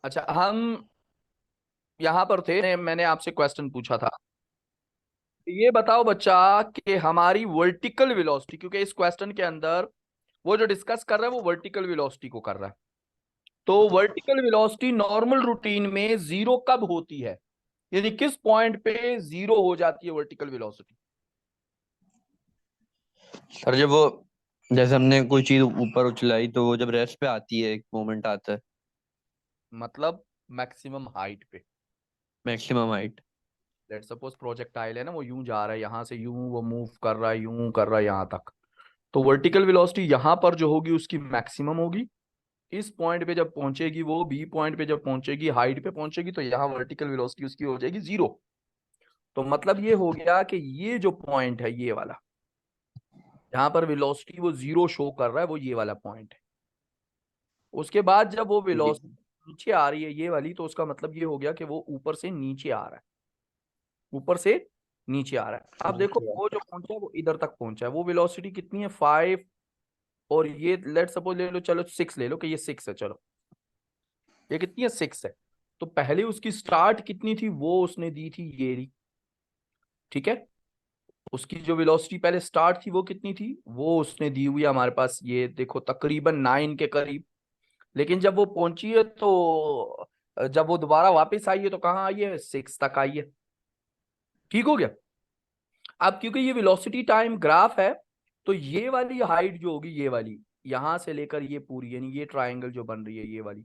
अच्छा, हम यहाँ पर थे, मैंने आपसे क्वेश्चन पूछा था। ये बताओ बच्चा कि हमारी वर्टिकल वेलोसिटी, क्योंकि इस क्वेश्चन के अंदर वो जो डिस्कस कर रहा है वो वर्टिकल वेलोसिटी को कर रहा है। तो वर्टिकल वेलोसिटी नॉर्मल रूटीन में जीरो कब होती है, यानी किस पॉइंट पे जीरो हो जाती है वर्टिकल वेलोसिटी? सर जब वो जैसे हमने कोई चीज ऊपर उछलाई तो वो जब रेस्ट पे आती है एक मोमेंट आता है। मतलब मैक्सिमम हाइट पे। Maximum height. Let's suppose projectile है ना, वो यूं जा रहा है, यहां से यूं वो मूव कर रहा है, यूं कर रहा है यहां तक। तो वर्टिकल वेलोसिटी यहां पर जो होगी उसकी मैक्सिमम होगी। इस पॉइंट पे जब पहुंचेगी, वो बी पॉइंट पे जब पहुंचेगी, हाइट पे पहुंचेगी, तो यहाँ वर्टिकल वेलोसिटी उसकी हो जाएगी जीरो। तो मतलब ये हो गया कि ये जो पॉइंट है ये वाला, जहां पर वेलोसिटी वो जीरो शो कर रहा है, वो ये वाला पॉइंट है। उसके बाद जब वो जी वेलोसिटी नीचे आ रही है ये वाली, तो उसका मतलब ये हो गया कि वो ऊपर से नीचे आ रहा है, ऊपर से नीचे आ रहा है। अब देखो वो जो पहुंचा है वो इधर तक पहुंचा है, वो वेलोसिटी कितनी है, 5। और ये लेट सपोज ले लो, चलो 6 ले लो कि ये 6 है, चलो ये कितनी है, 6 है। तो पहले उसकी स्टार्ट कितनी थी, वो उसने दी थी ये रही। ठीक है, उसकी जो वेलोसिटी पहले स्टार्ट थी वो कितनी थी, वो उसने दी हुई है हमारे पास, ये देखो तकरीबन 9 के करीब। लेकिन जब वो पहुंची है तो जब वो दोबारा वापस आई है तो कहाँ आई है, 6 तक आई है। ठीक हो गया। अब क्योंकि ये वेलोसिटी टाइम ग्राफ है, तो ये वाली हाइट जो होगी, ये वाली यहां से लेकर ये पूरी, यानी ये ट्रायंगल जो बन रही है ये वाली,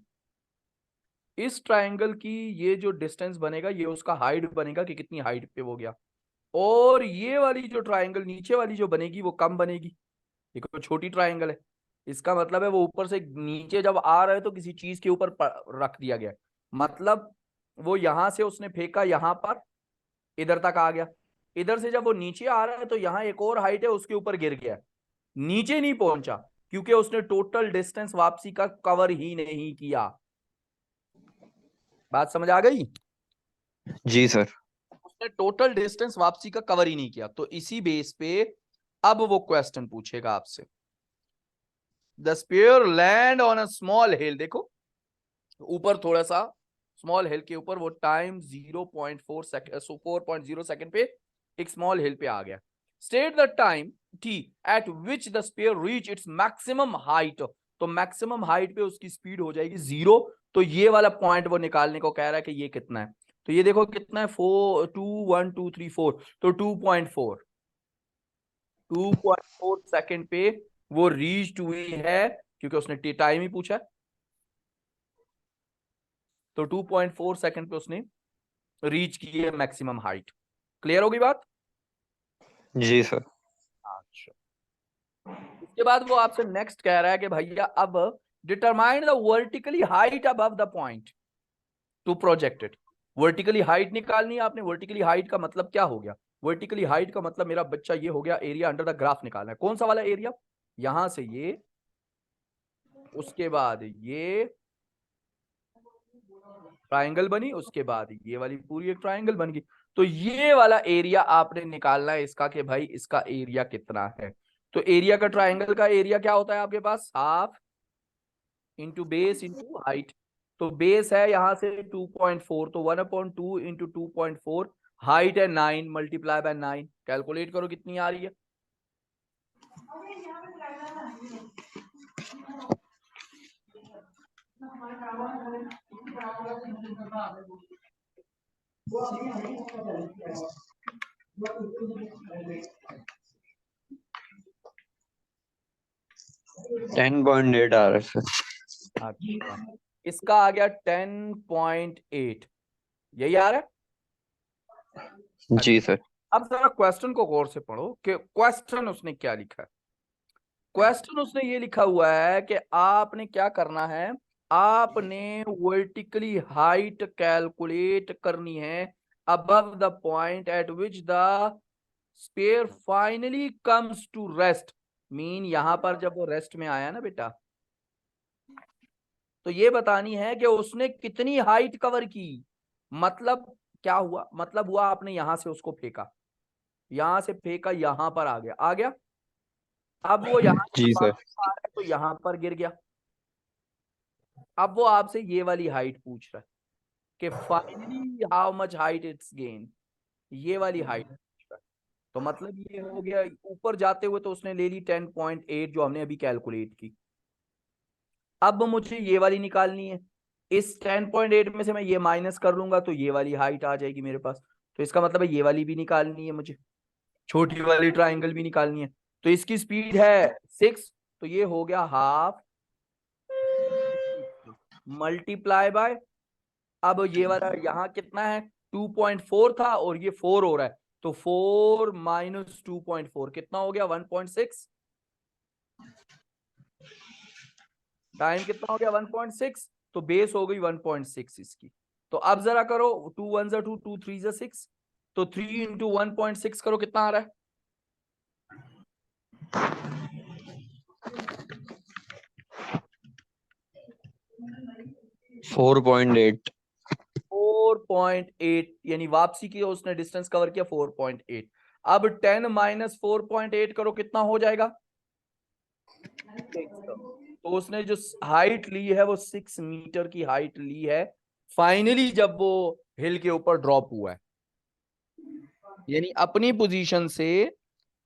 इस ट्रायंगल की ये जो डिस्टेंस बनेगा ये उसका हाइट बनेगा कि कितनी हाइट पे वो गया। और ये वाली जो ट्रायंगल नीचे वाली जो बनेगी वो कम बनेगी, ये कोई छोटी ट्रायंगल है। इसका मतलब है वो ऊपर से नीचे जब आ रहा है तो किसी चीज के ऊपर रख दिया गया है। मतलब वो यहां से उसने फेंका यहां पर, इधर तक आ गया। इधर से जब वो नीचे आ रहा है तो यहाँ एक और हाइट है, उसके ऊपर गिर गया, नीचे नहीं पहुंचा, क्योंकि उसने टोटल डिस्टेंस वापसी का कवर ही नहीं किया। बात समझ आ गई? जी सर। उसने टोटल डिस्टेंस वापसी का कवर ही नहीं किया, तो इसी बेस पे अब वो क्वेश्चन पूछेगा आपसे। The spear land on a small hill, देखो ऊपर थोड़ा सा स्मॉल हिल के ऊपर, वो टाइम 0.4 सेकंड, 4.0 सेकंड पे एक स्मॉल हिल पे आ गया। State the time T at which the spear reach its maximum height. तो मैक्सिमम हाइट पे उसकी स्पीड हो जाएगी जीरो। तो ये वाला पॉइंट वो निकालने को कह रहा है कि ये कितना है। तो ये देखो कितना है, 4 2 1 2 3 4, तो 2.4, 2.4 सेकंड पे वो रीच हुई है, क्योंकि उसने टाइम ही पूछा है। तो 2.4 सेकंड पे उसने रीच की है मैक्सिमम हाइट। क्लियर होगी बात? जी सर। अच्छा, उसके बाद वो आपसे नेक्स्ट कह रहा है कि भैया अब determine the vertically height above the point two projected. Vertically height निकालनी है आपने। वर्टिकली हाइट का मतलब क्या हो गया, वर्टिकली हाइट का मतलब मेरा बच्चा ये हो गया, एरिया अंडर द ग्राफ निकालना है। कौन सा वाला एरिया, यहां से ये, उसके बाद ये ट्रायंगल बनी, उसके बाद ये वाली पूरी एक ट्रायंगल बन गई। तो ये वाला एरिया आपने निकालना है इसका, कि भाई इसका एरिया कितना है। तो एरिया का, ट्रायंगल का एरिया क्या होता है आपके पास, half into base into height. तो बेस है यहां से 2.4, तो 1/2 इंटू 2.4, हाइट है 9, मल्टीप्लाई बाय 9, कैलकुलेट करो कितनी आ रही है। टेन पॉइंट एट आ रहा है सर। अच्छा, इसका आ गया 10.8, यही आ रहा है। जी अच्छा, सर। अब जरा क्वेश्चन को गौर से पढ़ो कि क्वेश्चन उसने क्या लिखा है। क्वेश्चन उसने ये लिखा हुआ है कि आपने क्या करना है, आपने वर्टिकली हाइट कैलकुलेट करनी है above the point at which the spear finally comes to rest. Mean यहां पर जब वो रेस्ट में आया ना बेटा, तो ये बतानी है कि उसने कितनी हाइट कवर की। मतलब क्या हुआ, मतलब हुआ आपने यहां से उसको फेंका, यहां से फेंका, यहां पर आ गया, आ गया। अब वो यहां से जी सर। वापस आ रहा है तो यहां पर गिर गया। अब वो आपसे ये वाली हाइट पूछ रहा है कि finally how much height it's gain, ये वाली हाइट पूछ रहा है। तो मतलब ये हो गया, ऊपर जाते हुए तो उसने ले ली 10.8 जो हमने अभी कैलकुलेट की। अब मुझे ये वाली निकालनी है। इस 10.8 में से मैं ये माइनस कर लूंगा तो ये वाली हाइट आ जाएगी मेरे पास। तो इसका मतलब है ये वाली भी निकालनी है मुझे, छोटी वाली ट्राइंगल भी निकालनी है। तो इसकी स्पीड है 6, तो ये हो गया हाफ मल्टीप्लाई बाय, अब ये वाला यहाँ कितना है 2.4 था और ये 4 हो रहा है, तो 4 माइनस 2.4 कितना हो गया 1.6। टाइम कितना हो गया 1.6, तो बेस हो गई 1.6 इसकी। तो अब जरा करो 2 1 2 2 3 6, तो 3 इंटू 1.6 करो कितना आ रहा है 4.8। 4.8, यानी वापसी की उसने डिस्टेंस कवर किया 4.8। अब 10 माइनस 4.8 करो कितना हो जाएगा 6। तो उसने जो हाइट ली है वो 6 मीटर की हाइट ली है फाइनली जब वो हिल के ऊपर ड्रॉप हुआ है। यानी अपनी पोजीशन से,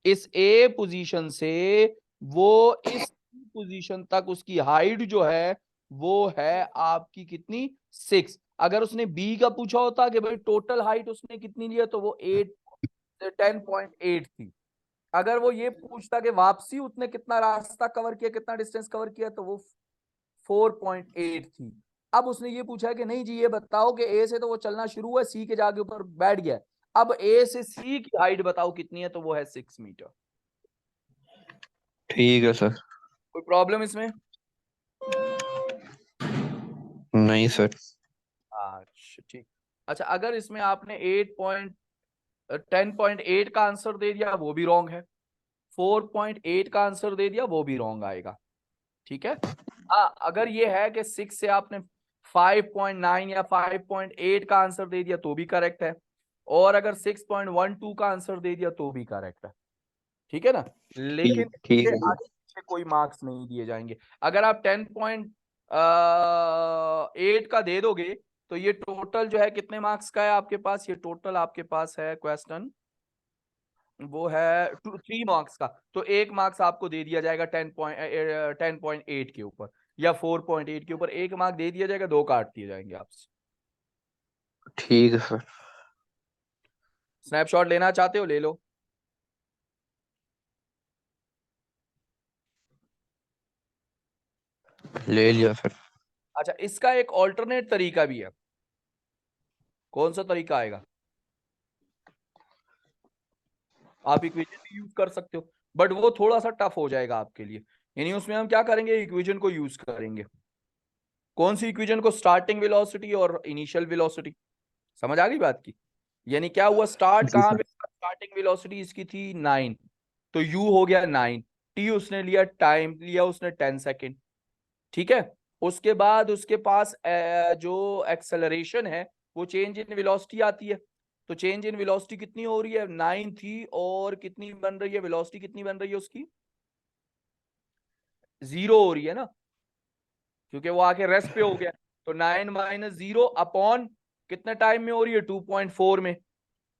इस ए पोजीशन से वो इस पोजीशन तक उसकी हाइट जो है वो है आपकी कितनी 6। अगर उसने बी का पूछा होता कि भाई टोटल हाइट उसने कितनी लिया तो वो 10.8 थी। अगर वो ये पूछता कि वापसी उसने कितना रास्ता कवर किया, कितना डिस्टेंस कवर किया, तो वो 4.8 थी। अब उसने ये पूछा है कि नहीं जी ये बताओ कि ए से तो वो चलना शुरू हुआ, सी के जाके ऊपर बैठ गया, अब ए से सी की हाइट बताओ कितनी है, तो वो है 6 मीटर। ठीक है सर। कोई प्रॉब्लम इसमें? नहीं सर। अच्छा ठीक। अच्छा अगर इसमें आपने 10.8 का आंसर दे दिया वो भी रॉन्ग है, 4.8 का आंसर दे दिया वो भी रॉन्ग आएगा। ठीक है। हाँ अगर ये है कि 6 से आपने 5.9 या 5.8 का आंसर दे दिया तो भी करेक्ट है, और अगर 6.12 का आंसर दे दिया तो भी करेक्ट है। ठीक है ना, लेकिन ठीक ठीक इससे है सर। आगे पीछे कोई मार्क्स नहीं दिए जाएंगे। अगर आप 10.8 का दे दोगे तो ये टोटल जो है कितने मार्क्स का है आपके पास, ये टोटल आपके पास है क्वेश्चन वो है 3 मार्क्स का, तो 1 मार्क्स आपको दे दिया जाएगा 10.8 के ऊपर, या 4.8 के ऊपर 1 मार्क दे दिया जाएगा, 2 काट दिए जाएंगे आपसे। ठीक है सर। स्नैपशॉट लेना चाहते हो ले लो। ले लिया सर। अच्छा इसका एक ऑल्टरनेट तरीका भी है, कौन सा तरीका आएगा, आप इक्वेशन भी यूज कर सकते हो बट वो थोड़ा सा टफ हो जाएगा आपके लिए। यानी उसमें हम क्या करेंगे, इक्वेशन को यूज करेंगे। कौन सी इक्वेशन को, स्टार्टिंग वेलोसिटी और इनिशियल वेलोसिटी। समझ आ गई बात की। यानी क्या हुआ, स्टार्ट जी कहाँ सर। पे, स्टार्टिंग वेलोसिटी इसकी थी 9, तो u हो गया 9, t उसने लिया, टाइम लिया उसने 10 सेकेंड। ठीक है। उसके बाद उसके पास जो एक्सेलरेशन है वो चेंज इन वेलोसिटी आती है, तो चेंज इन वेलोसिटी कितनी हो रही है 9 थी, और कितनी बन रही है वेलोसिटी, कितनी बन रही है उसकी 0 हो रही है ना, क्योंकि वो आके रेस्ट पे हो गया। तो 9 माइनस 0 अपॉन कितने टाइम में हो रही है 2.4 में,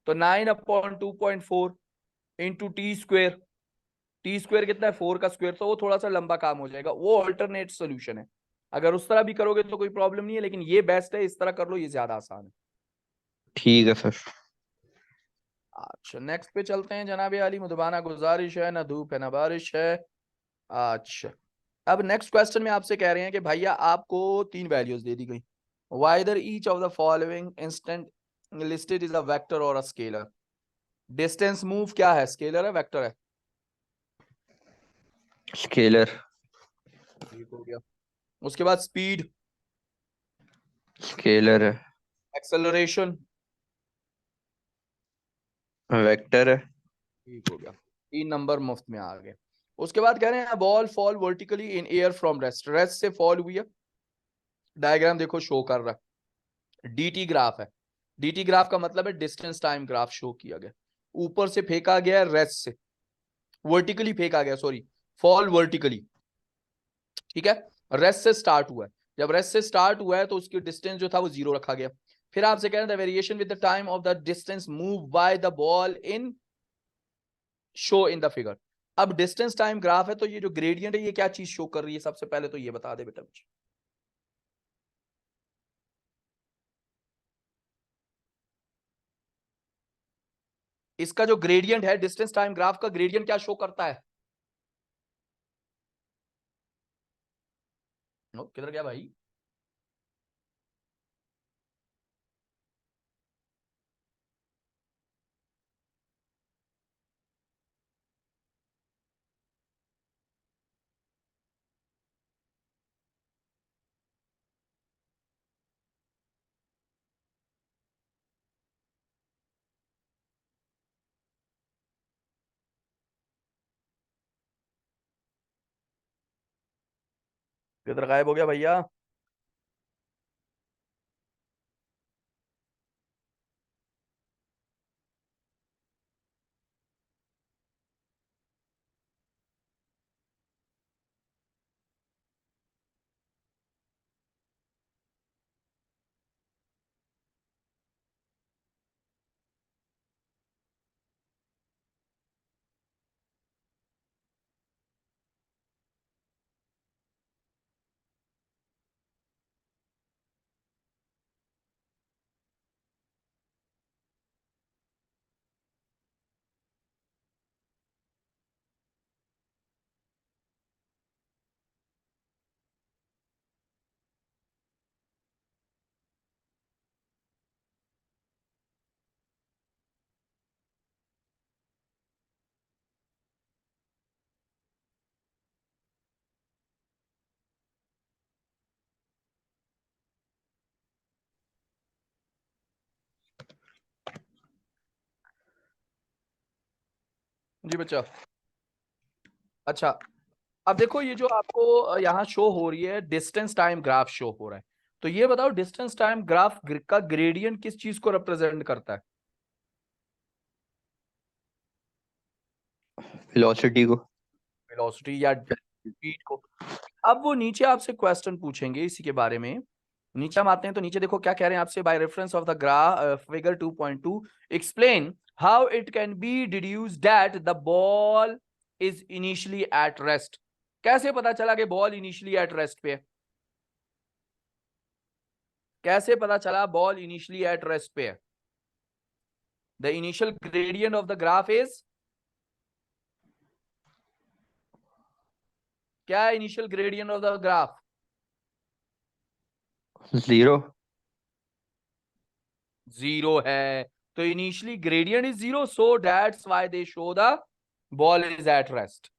तो 9 upon 2.4 into T square, T square कितना है 4 का स्क्वेयर, तो वो थोड़ा सा लंबा काम हो जाएगा, वो अल्टरनेट सोल्यूशन है। अगर उस तरह भी करोगे तो कोई प्रॉब्लम नहीं है, लेकिन ये बेस्ट है, इस तरह कर लो, ये ज्यादा आसान है। ठीक है सर। अच्छा नेक्स्ट पे चलते हैं जनाब अली, मुदबाना गुजारिश है, ना धूप है ना बारिश है। अच्छा अब नेक्स्ट क्वेश्चन में आपसे कह रहे हैं कि भैया आपको 3 वैल्यूज दे दी गई, whether each of the following instant listed is a vector और अ स्केलर। डिस्टेंस मूव क्या है, स्केलर है वेक्टर है? स्केलर। ठीक हो गया। उसके बाद स्पीड, स्केलर है। एक्सेलरेशन, वेक्टर है। ठीक हो गया। 3 नंबर मुफ्त में आ गए। उसके बाद कह रहे हैं ball fall vertically in air from rest, rest से फॉल हुई है, डायग्राम देखो शो कर रहा है, डीटी ग्राफ है। डीटी ग्राफ का मतलब है डिस्टेंस टाइम ग्राफ शो किया गया, ऊपर से फेंका गया है रेस्ट से, वर्टिकली फेंका गया, सॉरी फॉल वर्टिकली। ठीक है, रेस्ट से स्टार्ट हुआ है, जब रेस्ट से स्टार्ट हुआ है तो उसकी डिस्टेंस जो था वो 0 रखा गया। फिर आपसे कह रहे हैं the variation with the time of the distance move by the ball in show in the figure. अब डिस्टेंस टाइम ग्राफ है तो ये जो ग्रेडियंट है ये क्या चीज शो कर रही है, सबसे पहले तो ये बता दे बेटा मुझे। इसका जो ग्रेडियंट है डिस्टेंस टाइम ग्राफ का ग्रेडियंट क्या शो करता है? किधर गया भाई? किधर गायब हो गया भैया? जी बच्चा। अच्छा, अब देखो ये जो आपको यहाँ शो हो रही है डिस्टेंस टाइम ग्राफ शो हो रहा है, तो ये बताओ डिस्टेंस टाइम ग्राफ का ग्रेडियंट किस चीज को रिप्रेजेंट करता है? वेलोसिटी को। वेलोसिटी या स्पीड को। अब वो नीचे आपसे क्वेश्चन पूछेंगे इसी के बारे में। नीचे हम आते हैं तो नीचे देखो क्या कह रहे हैं आपसे, by reference of the graph figure 2.2 explain how it can be deduce that the ball is initially at rest. कैसे पता चला कि बॉल इनिशियली एट रेस्ट पे है? कैसे पता चला बॉल इनिशियली एट रेस्ट पे है? The initial gradient of the graph is, क्या है initial gradient of the graph? 0। 0 है, तो initially gradient is 0, so that's why they show the ball is at rest.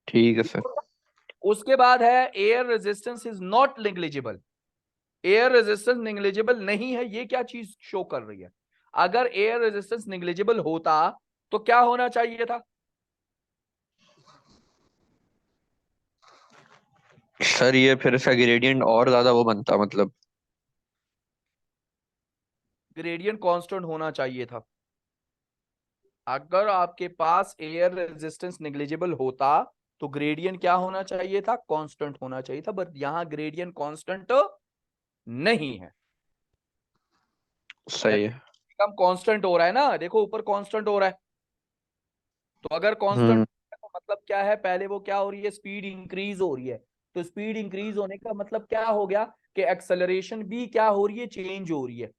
ठीक है सर। उसके बाद है air resistance is not negligible. Air resistance negligible नहीं है, ये क्या चीज शो कर रही है? अगर एयर रेजिस्टेंस नेग्लिजिबल होता तो क्या होना चाहिए था? सर ये फिर इसका ग्रेडियंट और ज्यादा वो बनता मतलब। ग्रेडियंट कांस्टेंट होना चाहिए था। अगर आपके पास एयर रेजिस्टेंस नेग्लिजिबल होता तो ग्रेडियंट क्या होना चाहिए था? कांस्टेंट होना चाहिए था, बट यहां ग्रेडियंट कांस्टेंट नहीं है। सही है। कम कांस्टेंट हो रहा है ना, देखो ऊपर कांस्टेंट हो रहा है। तो अगर कांस्टेंट हम्म। तो मतलब क्या है, पहले वो क्या हो रही है, स्पीड इंक्रीज हो रही है। तो स्पीड इंक्रीज होने का मतलब क्या हो गया कि एक्सेलरेशन भी क्या हो रही है, चेंज हो रही है।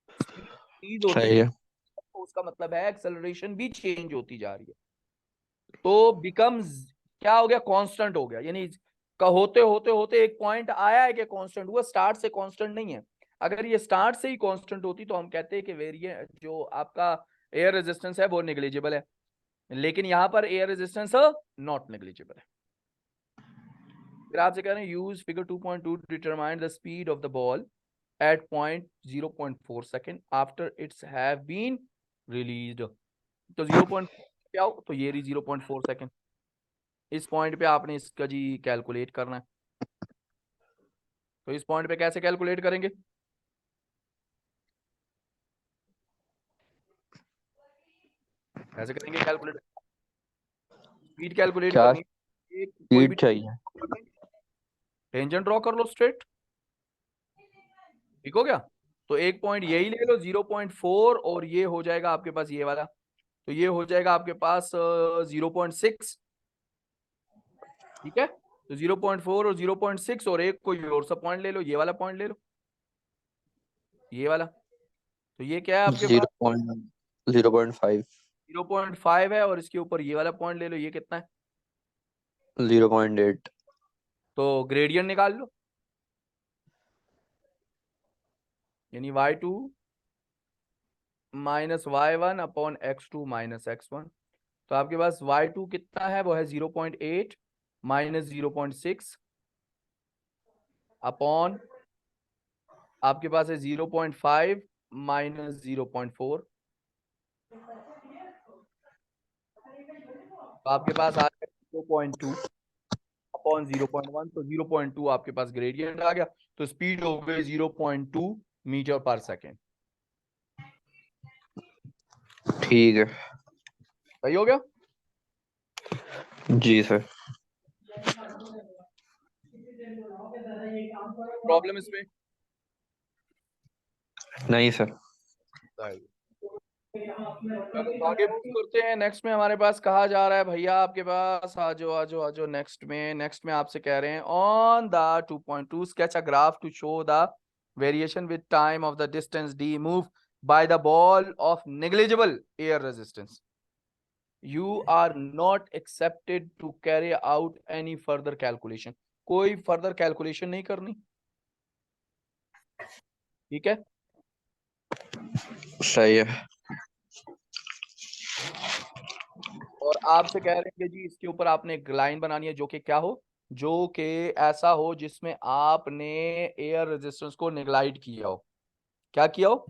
स्पीड इंक्रीज होती सही जा है। रही है तो उसका मतलब है एक्सेलरेशन भी चेंज होती जा रही है। तो बिकम्स क्या हो गया, कांस्टेंट हो गया। यानी का होते होते होते एक पॉइंट आया है कि कांस्टेंट हुआ, स्टार्ट से कांस्टेंट नहीं है। अगर ये स्टार्ट से ही कांस्टेंट होती तो हम कहते हैं कि वेरिएंट जो आपका एयर रेजिस्टेंस है वो नेग्लिजिबल है, लेकिन यहां पर एयर रेजिस्टेंस नॉट नेग्लिजिबल है। फिर आपसे कह रहे हैं use figure 2.2 to determine the speed of the ball at point 0.4 second after it's have been released. तो 0.4 क्या हो, तो ये रही 0.4 सेकेंड। इस पॉइंट पे आपने इसका जी कैलकुलेट करना है। तो इस पॉइंट पे कैसे कैलकुलेट करेंगे? कैसे करेंगे कैलकुलेट? स्पीड कैलकुलेट क्या? करनी है। एक कोई भी स्पीड चाहिए। टेंजेंट ड्रॉ कर लो स्ट्रेट, ठीक हो गया। तो एक पॉइंट यही ले लो 0.4, और ये हो जाएगा आपके पास ये वाला, तो ये हो जाएगा आपके पास 0.6, ठीक है। तो 0.4 और 0.6, और एक कोई और सा पॉइंट ले लो, ये वाला पॉइंट ले लो, ये वाला। तो ये क्या है आपके पास 0.5। 0.5 है, और इसके ऊपर ये वाला पॉइंट ले लो, ये कितना है। 0.8। तो ग्रेडियंट निकाल लो, यानी y2 minus y1 upon x2 minus x1। तो आपके पास y2 कितना है, वो है 0.8 माइनस 0.6 अपॉन आपके पास है 0.5 माइनस 0.4। तो आपके पास आ गया 0.2 अपॉन 0.1, तो 0.2 आपके पास ग्रेडियंट आ गया। तो स्पीड हो गई 0.2 मीटर पर सेकेंड। ठीक है। सही हो गया। जी सर। प्रॉब्लम इसमें नहीं सर। चलो आगे मूव करते हैं। नेक्स्ट में हमारे पास कहा जा रहा है, भैया आपके पास आ जाओ आ जाओ आ जाओ। नेक्स्ट में आपसे कह रहे हैं on the 2.2 sketch a graph to show the variation with time of the distance D move by the ball of negligible air resistance. You are not accepted to carry out any further calculation. कोई further calculation नहीं करनी, ठीक है। सही है। और आपसे कह रहे हैं कि जी इसके ऊपर आपने एक लाइन बनानी है जो कि क्या हो, जो कि ऐसा हो जिसमें आपने एयर रेजिस्टेंस को नेग्लाइट किया हो। क्या किया हो,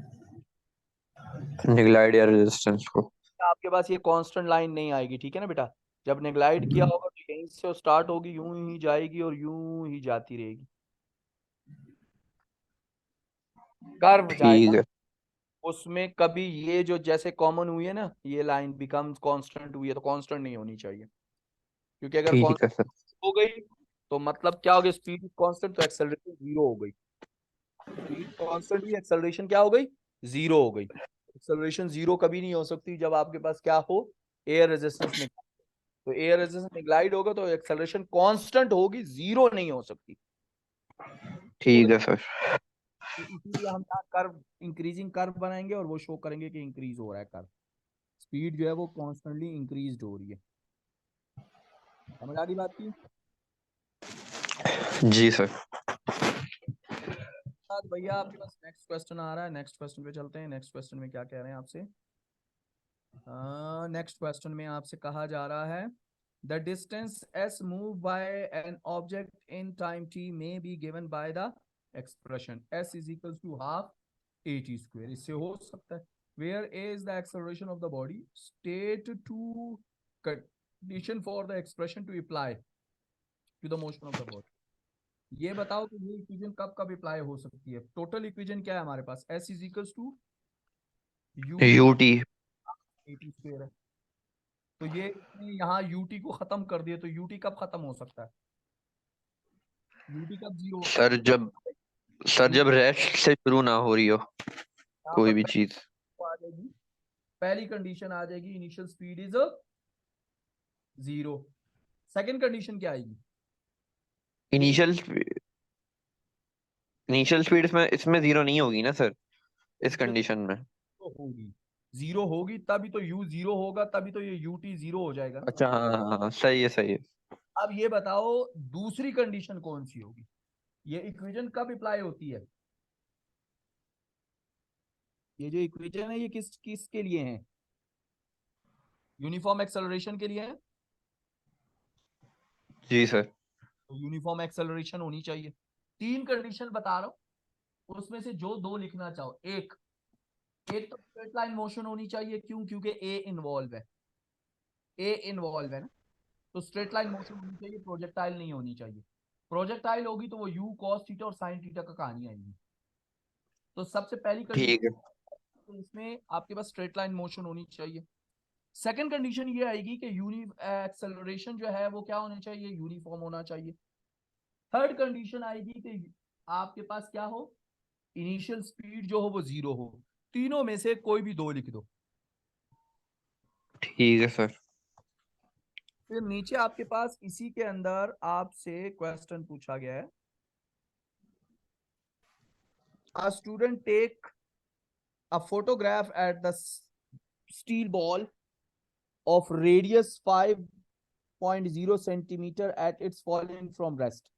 निगलाइड या रेजिस्टेंस को। आपके पास ये कांस्टेंट लाइन नहीं आएगी, ठीक है ना बेटा। जब नेग्लाइट किया होगा तो यहीं से स्टार्ट होगी, यूं ही जाएगी और यूं ही जाती रहेगी, कर्व ठीक जाएगा। है। उसमें कभी ये जो जैसे कॉमन हुई है ना, ये लाइन बिकम्स कांस्टेंट हुई है, तो कांस्टेंट नहीं होनी चाहिए, क्योंकि अगर ठीक है कांस्टेंट सर। हो गई तो मतलब क्या हो गया, स्पीड कांस्टेंट, तो एक्सेलरेशन जीरो हो गई। स्पीड कांस्टेंट हुई, एक्सेलरेशन क्या हो गई, जीरो हो गई। एक्सेलरेशन जीरो कभी नहीं हो सकती जब आपके पास क्या हो, एयर रेजिस्टेंस में। तो एयर रेजिस्टेंस नेग्लाइड होगा तो एक्सेलरेशन कांस्टेंट होगी, जीरो नहीं हो सकती। ठीक है सर। तो इसीलिए हम यहाँ कर्व, इंक्रीजिंग कर्व बनाएंगे और वो शो करेंगे कि इंक्रीज हो रहा है कर्व। स्पीड जो है वो कॉन्स्टेंटली इंक्रीज हो रही है। समझ आ गई बात की। जी सर। बाद भैया आपके पास नेक्स्ट क्वेश्चन आ रहा है, नेक्स्ट क्वेश्चन पे चलते हैं। नेक्स्ट क्वेश्चन में क्या कह रहे हैं आपसे। नेक्स्ट क्वेश्चन में आपसे कहा जा रहा है the distance S move by an object in time T may be given by the expression S is equal to half A T square. इससे हो सकता है where A is the acceleration of the body, state two condition for the expression to apply to the motion of the body. ये बताओ कि ये equation कब कब अप्लाई हो सकती है। टोटल इक्वेशन क्या है हमारे पास, S is equal to you t ut. A T square है। तो ये यहाँ यूटी को खत्म कर दिए, तो यूटी कब खत्म हो सकता है, यूटी कब जीरो हो सर सकता जब सर है। जब रेस्ट से शुरू ना हो रही हो यहाँ पर कोई भी चीज। आ जाएगी, पहली कंडीशन आ जाएगी initial speed is zero. Second condition क्या आएगी, ये इनिशियल इनिशियल स्पीड इसमें इसमें जीरो नहीं होगी ना सर, इस इनिशियल कंडीशन में। तो होगी, जीरो होगी तभी तो यू जीरो होगा, तभी तो ये यूटी जीरो हो जाएगा ना। अच्छा हाँ हाँ हाँ हाँ, सही है सही है। अब ये बताओ दूसरी कंडीशन कौन सी होगी, ये इक्वेशन कब अप्लाई होती है। ये जो इक्वेशन है ये किस किस के लिए है, यूनिफॉर्म एक्सेलरेशन के लिए है। जी सर। तो यूनिफॉर्म एक्सेलरेशन होनी चाहिए। तीन कंडीशन बता रहा हूं, उसमें से जो दो लिखना चाहो। एक एक तो स्ट्रेट लाइन मोशन होनी चाहिए, क्यों, क्योंकि ए इन्वॉल्व है, ए इन्वॉल्व है ना। तो स्ट्रेट लाइन मोशन होनी चाहिए, प्रोजेक्टाइल नहीं होनी चाहिए। प्रोजेक्टाइल होगी तो वो यू कॉस थीटा और साइन थीटा का कहानी आएगी। तो सबसे पहली ठीक है। कंडीशन, इसमें आपके पास स्ट्रेट लाइन मोशन होनी चाहिए। सेकंड कंडीशन ये आएगी कि एक्सेलरेशन जो है वो क्या होना चाहिए, यूनिफॉर्म होना चाहिए। थर्ड कंडीशन आएगी कि आपके पास क्या हो, इनिशियल स्पीड जो हो वो 0 हो। तीनों में से कोई भी दो लिख दो। ठीक है सर। फिर नीचे आपके पास इसी के अंदर आपसे क्वेश्चन पूछा गया है, a student take a photograph at the steel ball of radius 5.0 centimeter at its falling from rest।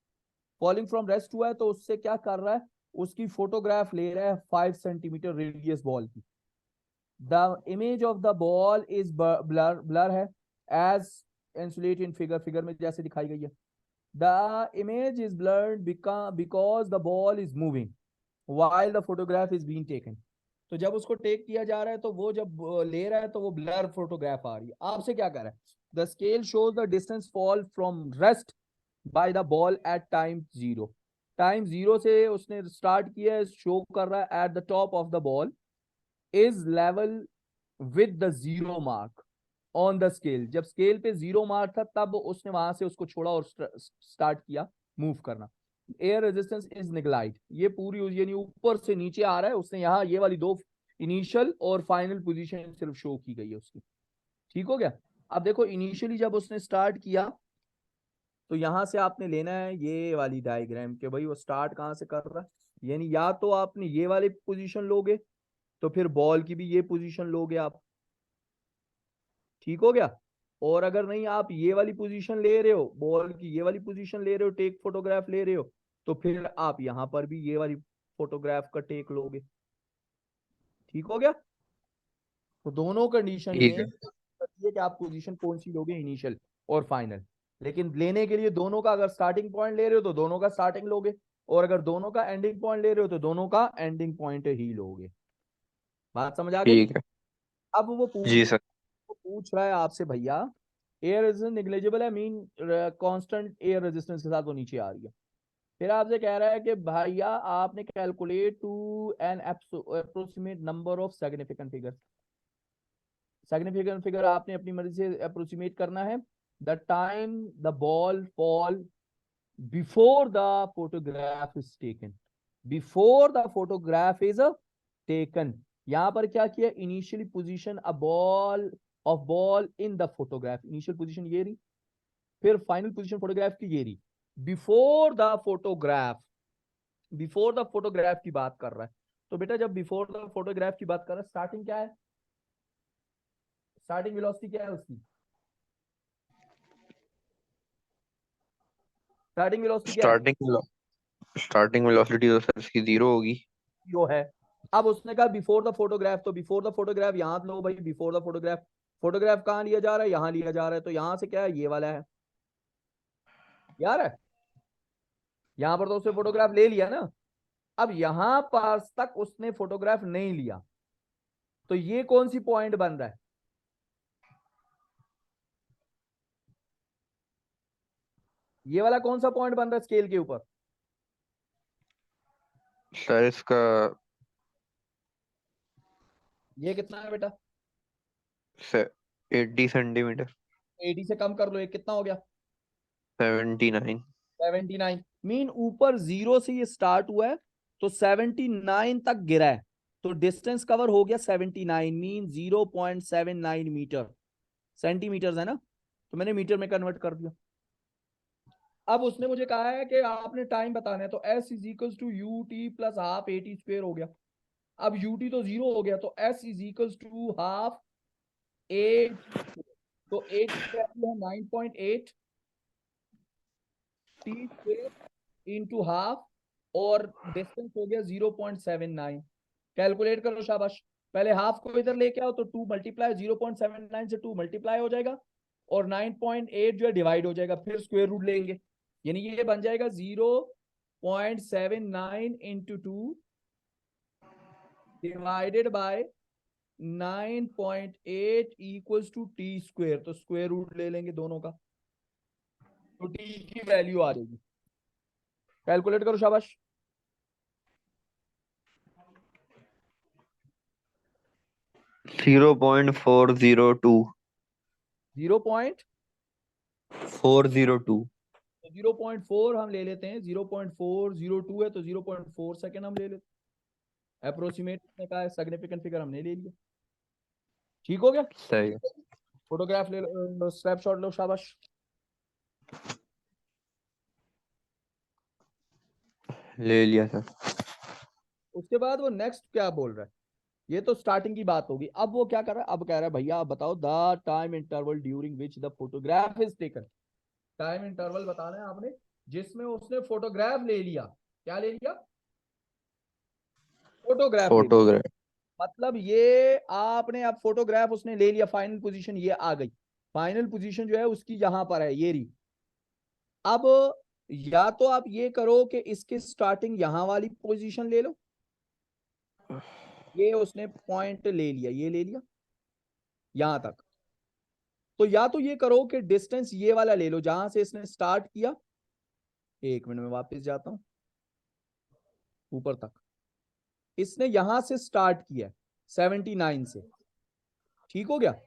Falling from rest हुआ है तो उससे क्या कर रहा है, उसकी फोटोग्राफ ले रहा है 5 सेंटीमीटर रेडियस बॉल की। The image of the ball is blur है as insulate in figure, figure में जैसे दिखाई गई है। The image is blurred because the ball is moving while the photograph is being taken। तो जब उसको टेक किया जा रहा है तो वो जब ले रहा है तो वो ब्लर फोटोग्राफ आ रही है। आपसे क्या कर रहा है, the scale shows the distance fall from rest by the ball at time 0। Time 0 से उसने स्टार्ट किया है, शो कर रहा है at the top of the ball is level with the 0 mark on the scale. जब स्केल पे 0 mark था तब उसने वहां से उसको छोड़ा और स्टार्ट किया मूव करना। एयर रेजिस्टेंस इज निगलाइट, ये पूरी यानी ऊपर से नीचे आ रहा है, उसने यहाँ ये वाली दो इनिशियल और फाइनल पोजीशन सिर्फ शो की गई है उसकी। ठीक हो गया। अब देखो इनिशियली जब उसने स्टार्ट किया तो यहां से आपने लेना है ये वाली डायग्राम के भाई वो स्टार्ट कहां से कर रहा है, यानी या तो आपने ये वाली पोजीशन लोगे तो फिर बॉल की भी ये पोजीशन लोगे आप। ठीक हो गया। और अगर नहीं आप ये वाली पोजीशन ले रहे हो, बॉल की ये वाली पोजीशन ले रहे हो, टेक फोटोग्राफ ले रहे हो, तो फिर आप यहां पर भी ये वाली फोटोग्राफ का टेक लोगे। ठीक हो गया। तो दोनों कंडीशन में ठीक है। ये कि आप पोजीशन कौन सी लोगे, इनिशियल और फाइनल। लेकिन लेने के लिए दोनों का अगर स्टार्टिंग पॉइंट ले रहे हो तो दोनों का स्टार्टिंग लोगे, और अगर दोनों का एंडिंग पॉइंट ले रहे हो तो दोनों का एंडिंग पॉइंट ही लोगे। बात समझ आ गई। ठीक है। अब जी सर। वो पूछ रहा है आपसे भैया एयर रेजिस्टेंस निग्लेजिबल है, मीन कांस्टेंट एयर रेजिस्टेंस के साथ वो नीचे आ रही है। फिर आपसे कह रहा है कि भैया आपने calculate to an approximate number of significant figure. Significant figure आपने अपनी मर्जी से अप्रोक्सीमेट करना है। The time the ball fall before the photograph is taken, before the photograph is taken. यहां पर क्या किया, initially position a ball of ball in the photograph, initial position ये रही, फिर फाइनल पोजीशन फोटोग्राफ की ये रही। Before the photograph, before the photograph की बात कर रहा है। तो बेटा जब बिफोर द फोटोग्राफ की बात कर रहा है, स्टार्टिंग क्या है, स्टार्टिंग वेलोसिटी क्या है उसकी, स्टार्टिंग वेलोसिटी क्या है, स्टार्टिंग स्टार्टिंग वेलोसिटी तो सर इसकी 0 होगी। जो है। अब उसने कहा बिफोर द फोटोग्राफ, तो बिफोर द फोटोग्राफ यहां लो भाई, बिफोर द फोटोग्राफ, फोटोग्राफ कहां लिया जा रहा है, यहां लिया जा रहा है, तो यहां से क्या है, ये वाला है यार, यहां पर तो उसने फोटोग्राफ ले लिया ना। अब यहां पास तक उसने फोटोग्राफ नहीं लिया, तो ये कौन सी पॉइंट बन रहा है, ये वाला कौन सा पॉइंट बन रहा है स्केल के ऊपर, सर इसका ये कितना है बेटा, 80 सेंटीमीटर। 80 से कम कर लो, एक कितना हो गया, 79। 79। मीन ऊपर 0 से ये स्टार्ट हुआ है तो 79 तक गिरा है, तो डिस्टेंस कवर हो गया 79, मीन 0.79 मीटर, सेंटीमीटर है ना, तो मैंने मीटर में कन्वर्ट कर दिया। अब उसने मुझे कहा है कि आपने टाइम बताना है, तो S is equal to you T plus half A T square हो गया। अब यू टी तो 0 हो गया, तो S is equal to half A, तो ए की वैल्यू है 9.8 टी स्क्वेयर इंटू हाफ, और डिस्टेंस हो गया 0.79। कैलकुलेट करो शाबाश। पहले हाफ को इधर लेके आओ तो 2 मल्टीप्लाई 0.79 से 2 मल्टीप्लाई हो जाएगा, और 9.8 जो है डिवाइड हो जाएगा, फिर स्क्वायर रूट लेंगे, यानी ये बन जाएगा 0.79 into 2 divided by 9.8 equals to T square, तो स्क्वायर रूट ले लेंगे दोनों का, तो टी की वैल्यू आ जाएगी। कैलकुलेट करो शाबाश। 0.402। 402। 0.4 हम ले लेते हैं, 0.402 है तो 0.4 सेकेंड हम ले लेते हैं। अप्रोक्सीमेट का है, सिग्निफिकेंट फिगर हमने ले लिया। ठीक हो गया। सही। फोटोग्राफ ले लो, स्नैपशॉट लो, शाबाश। ले लिया सर। उसके बाद वो नेक्स्ट क्या बोल रहा है, ये तो स्टार्टिंग की बात होगी। अब वो क्या कर रहा है, अब कह रहा है भैया आप बताओ the time interval during which the photograph is taken. Time interval बताना है आपने जिसमें उसने फोटोग्राफ ले लिया। क्या ले लिया? फोटोग्राफ ले लिया। फोटोग्राफ। मतलब ये आपने अब फोटोग्राफ उसने ले लिया, फाइनल पोजीशन ये आ गई। फाइनल पोजीशन जो है उसकी यहां पर है, ये रही। अब या तो आप ये करो कि इसके स्टार्टिंग यहां वाली पोजीशन ले लो, ये उसने पॉइंट ले लिया, ये ले लिया यहां तक। तो या तो ये करो कि डिस्टेंस ये वाला ले लो जहां से इसने स्टार्ट किया। एक मिनट में वापस जाता हूं ऊपर तक। इसने यहां से स्टार्ट किया 79 से, ठीक हो गया।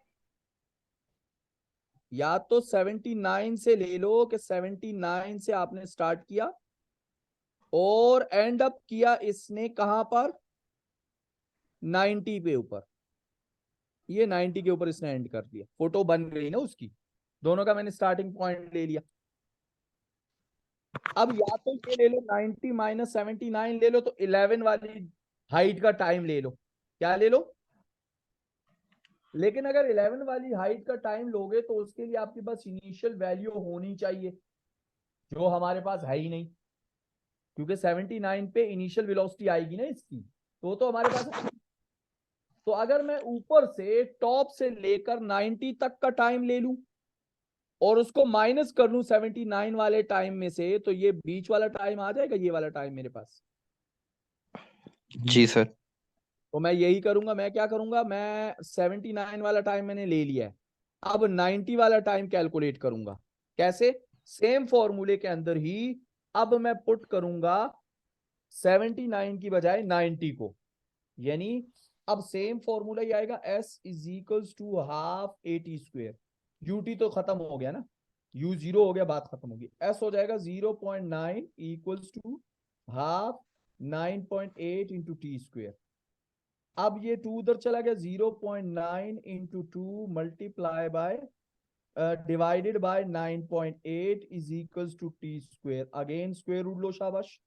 या तो 79 से ले लो कि 79 से आपने स्टार्ट किया और एंड अप किया इसने कहां पर, 90 पे ऊपर। ये 90 के ऊपर इसने एंड कर दिया, फोटो बन गई ना उसकी। दोनों का मैंने स्टार्टिंग पॉइंट ले लिया। अब या तो ये ले लो 90 माइनस 79 ले लो, तो 11 वाली हाइट का टाइम ले लो। क्या ले लो? लेकिन अगर 11 वाली हाइट का टाइम लोगे तो उसके लिए आपके पास इनिशियल वैल्यू होनी चाहिए, जो हमारे पास है ही नहीं। क्योंकि 79 पे इनिशियल वेलोसिटी आएगी ना इसकी, तो हमारे पास है। तो अगर मैं ऊपर से टॉप से लेकर 90 तक का टाइम ले लूं और उसको माइनस कर लूं 79 वाले टाइम में से, तो ये बीच वाला टाइम आ जाएगा, ये वाला टाइम मेरे पास। जी सर। तो मैं यही करूंगा, मैं क्या करूंगा, मैं 79 वाला टाइम मैंने ले लिया है। अब 90 वाला टाइम कैलकुलेट करूंगा। कैसे? सेम फॉर्मूले के अंदर ही। अब मैं पुट करूंगा 79 की बजाय 90 को, यानी अब सेम फॉर्मूला ही आएगा, S is equals to half A T square. U T तो खत्म हो गया ना, यू जीरो हो गया, बात खत्म होगी। एस हो जाएगा 0.9 equals to half 9.8 into T square. अब ये 2 उधर चला गया, 0.9 into 2 multiply by divided by 9.8 is equals to T square. Again square root लो, शाबाश।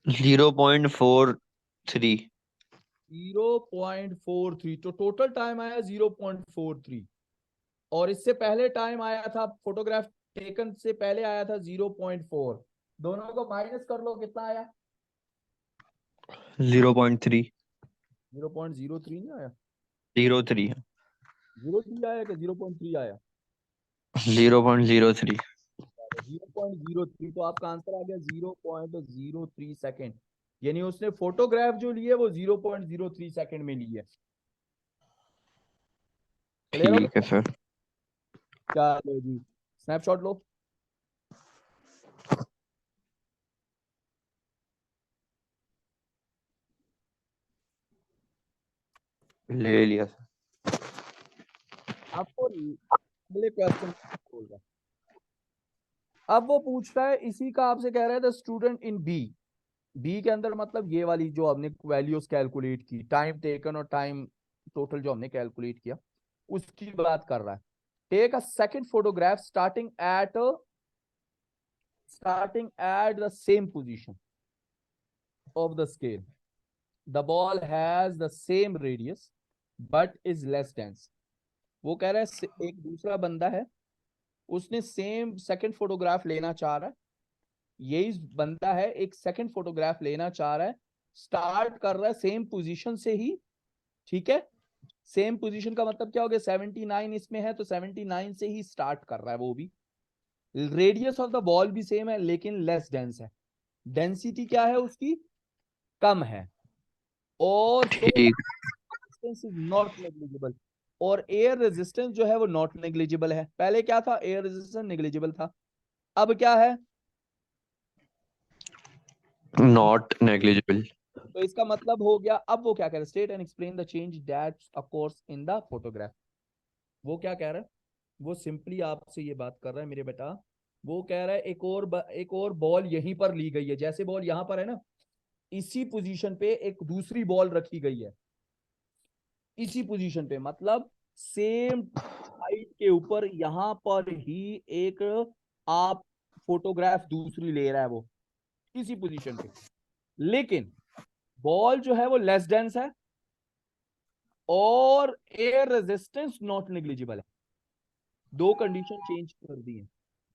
0.43। 0.43, तो टोटल टाइम आया 0.43। और इससे पहले टाइम आया था, फोटोग्राफ टेकन से पहले आया था 0.4। दोनों को माइनस कर लो, कितना आया? 0.3। 0.03 नहीं आया, 03। 03 आया कि 0.3 आया? 0.03। 0.03, तो आपका आंसर आ गया 0.03 सेकेंड। यानी उसने फोटोग्राफ जो लिए वो 0.03 सेकेंड में ली है। क्लियर हो ठीक है गया? सर। चलो जी, स्नैपशॉट लो। ले लिया सर। आपको अगले क्वेश्चन बोल रहा है। अब वो पूछ रहा है, इसी का आपसे कह रहा है the student in B. B के अंदर मतलब ये वाली जो हमने वैल्यूज कैलकुलेट की, टाइम टेकन और टाइम टोटल जो हमने कैलकुलेट किया, उसकी बात कर रहा है। Take a second photograph starting at the same position of the scale. The ball has the same radius but is less dense. वो कह रहा है एक दूसरा बंदा है, उसने सेम सेकंड फोटोग्राफ लेना चाह रहा है। यही बंदा है, एक सेकंड फोटोग्राफ लेना चाह रहा है, स्टार्ट कर रहा है सेम पोजीशन से ही। ठीक है, सेम पोजीशन का मतलब क्या हो गया, 79 इसमें है तो 79 से ही स्टार्ट कर रहा है वो भी। रेडियस ऑफ द बॉल भी सेम है लेकिन लेस डेंस है। डेंसिटी क्या है उसकी, कम है। और ठीक। Resistance is not negligible. और एयर रेजिस्टेंस जो है वो नॉट नेग्लिजिबल है। पहले क्या था, एयर रेजिस्टेंस नेग्लिजिबल था, अब क्या है? Not negligible. तो इसका मतलब हो गया, अब वो क्या कह रहा है, state and explain the change that occurs in the photograph. वो क्या कह रहा है, वो सिंपली आपसे ये बात कर रहा है मेरे बेटा, वो कह रहा है एक और बॉल यहीं पर ली गई है, जैसे बॉल यहां पर है ना, इसी पोजीशन पे एक दूसरी बॉल रखी गई है, इसी पोजीशन पे, मतलब सेम हाइट के ऊपर यहां पर ही एक आप फोटोग्राफ दूसरी ले रहा है वो, इसी पोजीशन पे, लेकिन बॉल जो है वो लेस डेंस है और एयर रेजिस्टेंस नॉट नेग्लिजिबल है। दो कंडीशन चेंज कर दी है।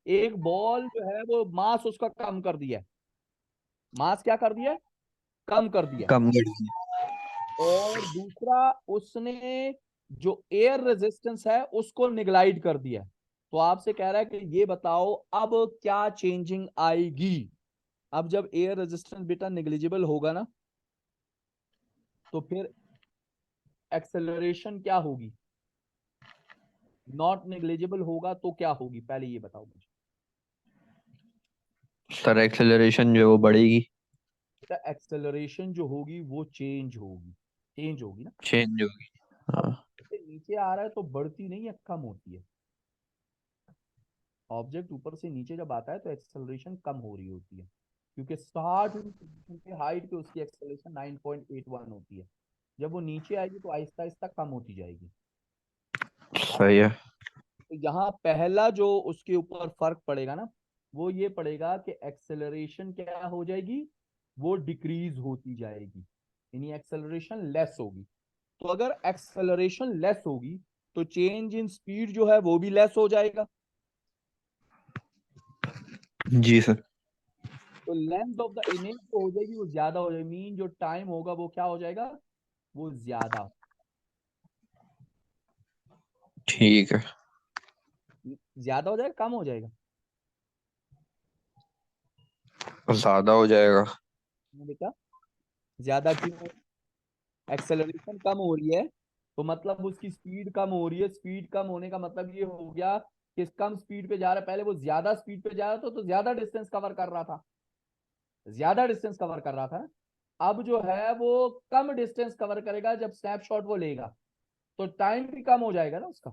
एक बॉल जो है वो मास उसका कम कर दिया है, मास क्या कर दिया है, कम कर दिया है। कम कर दी। और दूसरा, उसने जो एयर रेजिस्टेंस है उसको निगलाइट कर दिया है। तो आपसे कह रहा है कि ये बताओ अब क्या चेंजिंग आएगी। अब जब एयर रेजिस्टेंस बेटा निग्लिजिबल होगा ना, तो फिर एक्सेलरेशन क्या होगी, नॉट नेग्लिजिबल होगा तो क्या होगी, पहले ये बताओ मुझे। सर एक्सेलरेशन जो है वो बढ़ेगी। एक्सेलरेशन जो होगी वो चेंज होगी ना। चेंज होगी। अब हाँ। से नीचे आ रहा है तो बढ़ती नहीं है, कम होती है। ऑब्जेक्ट ऊपर से नीचे जब आता है तो एक्सेलरेशन कम हो रही होती है, क्योंकि 60 पे हाइट पे उसकी एक्सेलरेशन 9.81 होती है। जब वो नीचे आएगी तो आहिस्ता आहिस्ता कम होती जाएगी। सही है। तो यहाँ पहला जो उसके ऊपर फर्क पड़ेगा ना, वो ये पड़ेगा कि एक्सेलरेशन क्या हो जाएगी, वो डिक्रीज होती जाएगी, यानी एक्सेलरेशन लेस होगी। तो अगर एक्सेलरेशन लेस होगी तो चेंज इन स्पीड जो है वो भी लेस हो जाएगा। जी सर। तो लेंथ ऑफ द इमेज जो हो जाएगी वो ज्यादा हो जाएगी, मीन जो टाइम होगा वो क्या हो जाएगा, वो ज्यादा। ठीक है। ज्यादा हो जाएगा, कम हो जाएगा, ज्यादा हो जाएगा। बेटा ज्यादा क्यों, एक्सेलरेशन कम हो रही है तो मतलब उसकी स्पीड कम हो रही है, स्पीड कम होने का मतलब ये हो गया कि कम स्पीड पे जा रहा है, पहले वो ज्यादा स्पीड पे जा रहा था तो ज्यादा डिस्टेंस कवर कर रहा था, ज्यादा डिस्टेंस कवर कर रहा था ना। अब जो है वो कम डिस्टेंस कवर करेगा, जब स्नैपशॉट वो लेगा तो टाइम भी कम हो जाएगा ना उसका।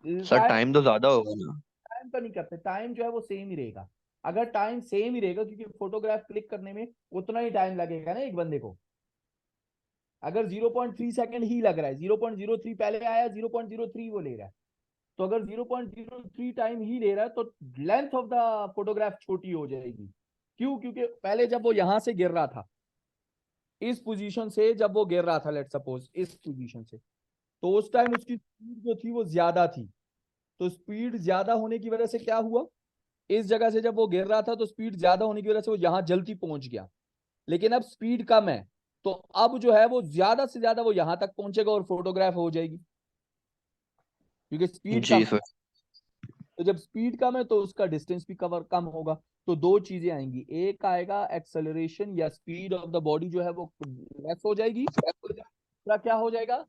सर टाइम टाइम तो ज्यादा होगा ना। टाइम का नहीं करते, टाइम जो है वो सेम ही रहेगा। अगर टाइम सेम ही रहेगा, क्योंकि फोटोग्राफ क्लिक करने में उतना ही टाइम लगेगा ना एक बंदे को। अगर 0.3 सेकंड ही लग रहा है, 0.03 पहले आया, 0.03 वो ले रहा है, तो अगर 0.03 टाइम ही ले रहा है तो लेंथ ऑफ द फोटोग्राफ छोटी हो जाएगी। क्यों, क्योंकि पहले जब वो यहां से गिर रहा था, इस पोजीशन से जब वो गिर रहा था, लेट सपोज इस पोजीशन से, तो उस टाइम उसकी स्पीड जो थी वो ज्यादा थी। तो स्पीड ज्यादा होने की वजह से क्या हुआ, इस जगह से जब वो गिर रहा था तो स्पीड ज्यादा होने की वजह से वो यहां जल्दी पहुंच गया। लेकिन अब स्पीड कम है, तो अब जो है वो ज्यादा से ज्यादा वो यहां तक पहुंचेगा और फोटोग्राफ हो जाएगी, क्योंकि स्पीड कम जी है। सर। तो जब स्पीड कम है तो उसका डिस्टेंस भी कवर कम होगा। तो दो चीजें आएंगी, एक आएगा एक्सेलरेशन या स्पीड ऑफ द बॉडी जो है वो लेस हो जाएगी, दूसरा क्या हो जाएगा,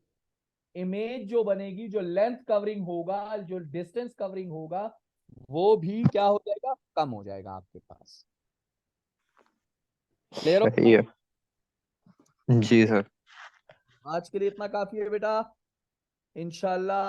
इमेज जो बनेगी, जो लेंथ कवरिंग होगा, जो डिस्टेंस कवरिंग होगा, वो भी क्या हो जाएगा, कम हो जाएगा आपके पास। क्लियर हो। सही है। जी सर। आज के लिए इतना काफी है बेटा, इंशाल्लाह